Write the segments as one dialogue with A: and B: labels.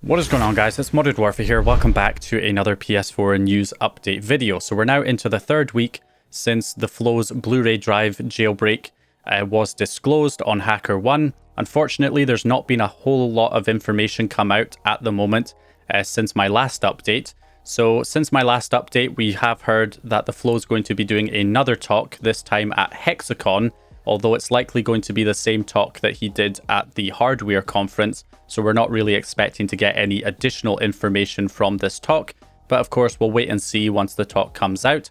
A: What is going on, guys? It's Modded Warfare here. Welcome back to another PS4 news update video. So we're now into the third week since the Flow's Blu-ray drive jailbreak was disclosed on HackerOne. Unfortunately, there's not been a whole lot of information come out at the moment since my last update. So since my last update, we have heard that the Flow's going to be doing another talk, this time at Hexacon, although it's likely going to be the same talk that he did at the hardware conference. So we're not really expecting to get any additional information from this talk, but of course we'll wait and see once the talk comes out.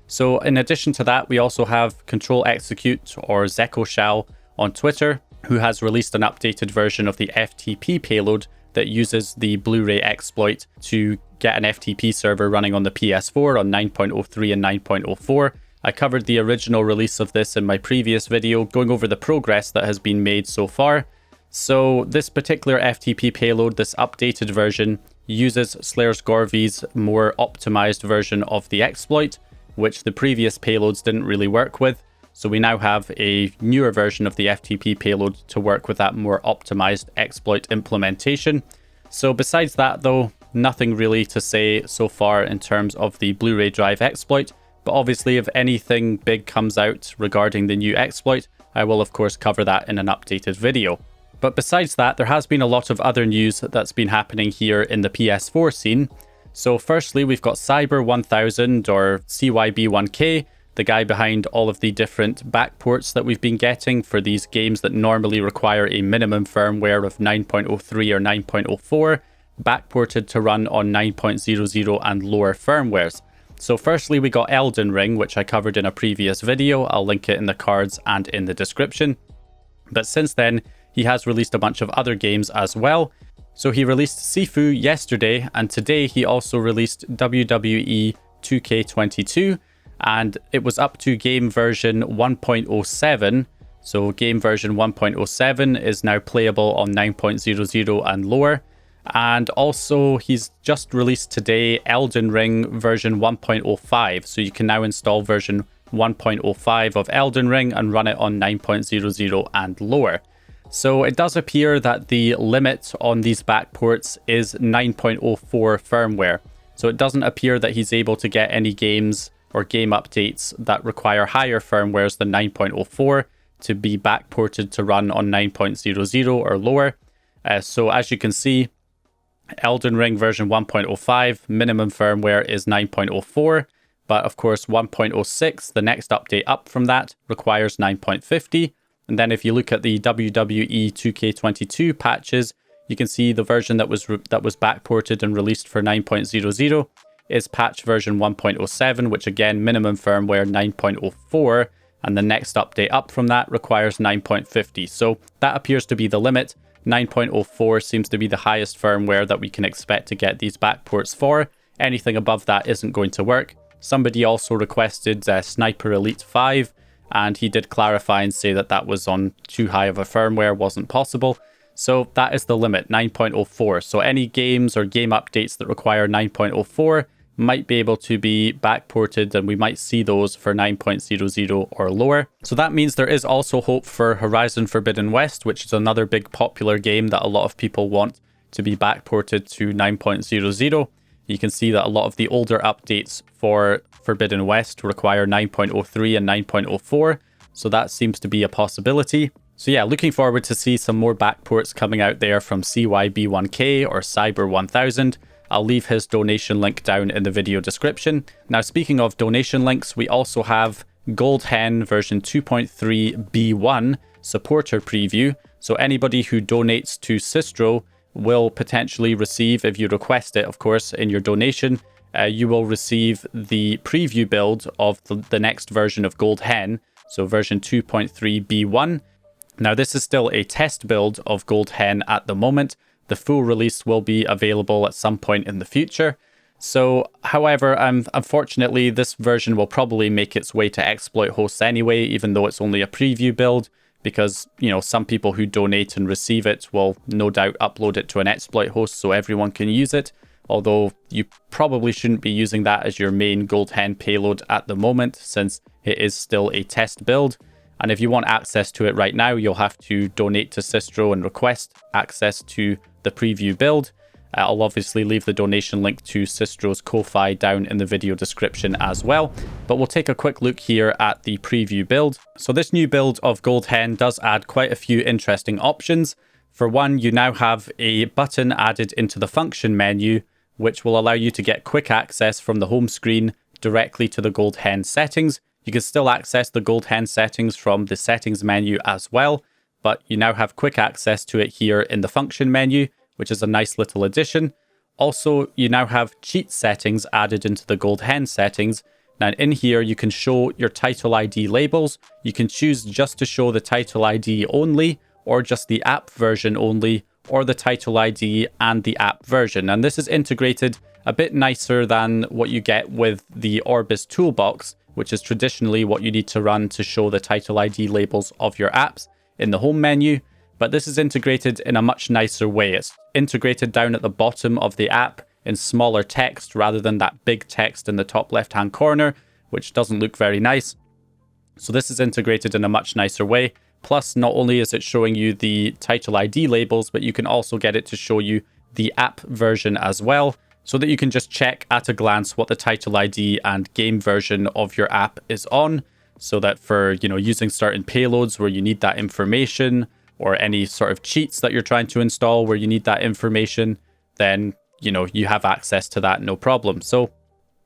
A: So in addition to that, we also have Control Execute, or Zekoshal, on Twitter, who has released an updated version of the FTP payload that uses the Blu-ray exploit to get an FTP server running on the PS4 on 9.03 and 9.04. I covered the original release of this in my previous video, going over the progress that has been made so far. So this particular FTP payload, this updated version, uses Slayersgorvy's more optimized version of the exploit, which the previous payloads didn't really work with. So we now have a newer version of the FTP payload to work with that more optimized exploit implementation. So besides that though, nothing really to say so far in terms of the Blu-ray drive exploit. But obviously if anything big comes out regarding the new exploit, I will of course cover that in an updated video. But besides that, there has been a lot of other news that's been happening here in the PS4 scene. So firstly, we've got Cyber1000, or CYB1K, the guy behind all of the different backports that we've been getting for these games that normally require a minimum firmware of 9.03 or 9.04, backported to run on 9.00 and lower firmwares. So firstly, we got Elden Ring, which I covered in a previous video. I'll link it in the cards and in the description. But since then, he has released a bunch of other games as well. So he released Sifu yesterday, and today he also released WWE 2K22, and it was up to game version 1.07. So game version 1.07 is now playable on 9.00 and lower. And also he's just released today Elden Ring version 1.05. So you can now install version 1.05 of Elden Ring and run it on 9.00 and lower. So it does appear that the limit on these backports is 9.04 firmware. So it doesn't appear that he's able to get any games or game updates that require higher firmwares than 9.04 to be backported to run on 9.00 or lower. So as you can see, Elden Ring version 1.05 minimum firmware is 9.04. But of course 1.06, the next update up from that, requires 9.50. And then if you look at the WWE 2K22 patches, you can see the version that was backported and released for 9.00 is patch version 1.07, which again, minimum firmware 9.04, and the next update up from that requires 9.50. So that appears to be the limit. 9.04 seems to be the highest firmware that we can expect to get these backports for. Anything above that isn't going to work. Somebody also requested Sniper Elite 5, and he did clarify and say that that was on too high of a firmware, wasn't possible. So that is the limit, 9.04. So any games or game updates that require 9.04 might be able to be backported, and we might see those for 9.00 or lower. So that means there is also hope for Horizon Forbidden West, which is another big popular game that a lot of people want to be backported to 9.00. You can see that a lot of the older updates for Forbidden West require 9.03 and 9.04, so that seems to be a possibility. So yeah, looking forward to see some more backports coming out there from CYB1K or Cyber1000. I'll leave his donation link down in the video description. Now, speaking of donation links, we also have GoldHEN version 2.3b1 supporter preview. So anybody who donates to Sistro will potentially receive, if you request it, of course, in your donation, you will receive the preview build of the next version of GoldHEN, so version 2.3b1. Now, this is still a test build of GoldHEN at the moment. The full release will be available at some point in the future. So, however, unfortunately, this version will probably make its way to exploit hosts anyway, even though it's only a preview build, because, you know, some people who donate and receive it will no doubt upload it to an exploit host so everyone can use it. Although you probably shouldn't be using that as your main GoldHEN payload at the moment, since it is still a test build. And if you want access to it right now, you'll have to donate to Sistro and request access to the preview build. I'll obviously leave the donation link to Sistro's Ko-Fi down in the video description as well. But we'll take a quick look here at the preview build. So this new build of GoldHEN does add quite a few interesting options. For one, you now have a button added into the function menu, which will allow you to get quick access from the home screen directly to the GoldHEN settings. You can still access the GoldHEN settings from the settings menu as well, but you now have quick access to it here in the function menu, which is a nice little addition. Also, you now have cheat settings added into the GoldHEN settings. Now in here, you can show your title ID labels. You can choose just to show the title ID only, or just the app version only, or the title ID and the app version. And this is integrated a bit nicer than what you get with the Orbis toolbox, which is traditionally what you need to run to show the title ID labels of your apps in the home menu. But this is integrated in a much nicer way. It's integrated down at the bottom of the app in smaller text rather than that big text in the top left-hand corner, which doesn't look very nice. So this is integrated in a much nicer way. Plus, not only is it showing you the title ID labels, but you can also get it to show you the app version as well, so that you can just check at a glance what the title ID and game version of your app is on, so that for, using certain payloads where you need that information, or any sort of cheats that you're trying to install where you need that information, then, you have access to that, no problem. So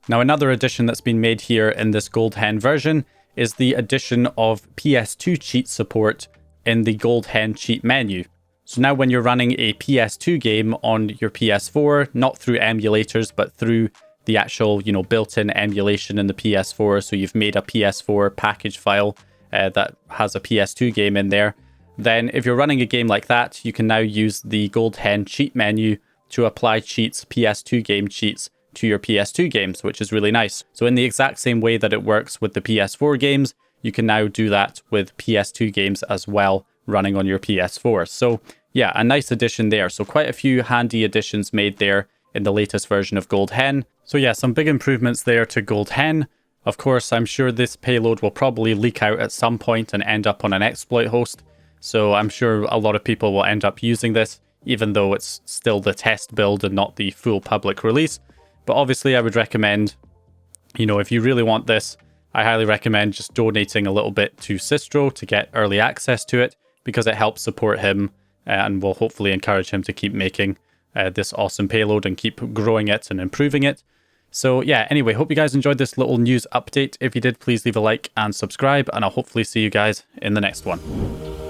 A: now another addition that's been made here in this GoldHEN version is the addition of PS2 cheat support in the GoldHEN cheat menu. So now when you're running a PS2 game on your PS4, not through emulators, but through the actual, built-in emulation in the PS4, so you've made a PS4 package file that has a PS2 game in there, then if you're running a game like that, you can now use the GoldHEN cheat menu to apply cheats, PS2 game cheats, to your PS2 games, which is really nice. So in the exact same way that it works with the PS4 games, you can now do that with PS2 games as well, running on your PS4. So yeah, a nice addition there. So quite a few handy additions made there in the latest version of GoldHEN. So yeah, some big improvements there to GoldHEN. Of course, I'm sure this payload will probably leak out at some point and end up on an exploit host. So I'm sure a lot of people will end up using this, even though it's still the test build and not the full public release. But obviously I would recommend, if you really want this, I highly recommend just donating a little bit to Sistro to get early access to it, because it helps support him and will hopefully encourage him to keep making this awesome payload and keep growing it and improving it. So yeah, anyway, hope you guys enjoyed this little news update. If you did, please leave a like and subscribe, and I'll hopefully see you guys in the next one.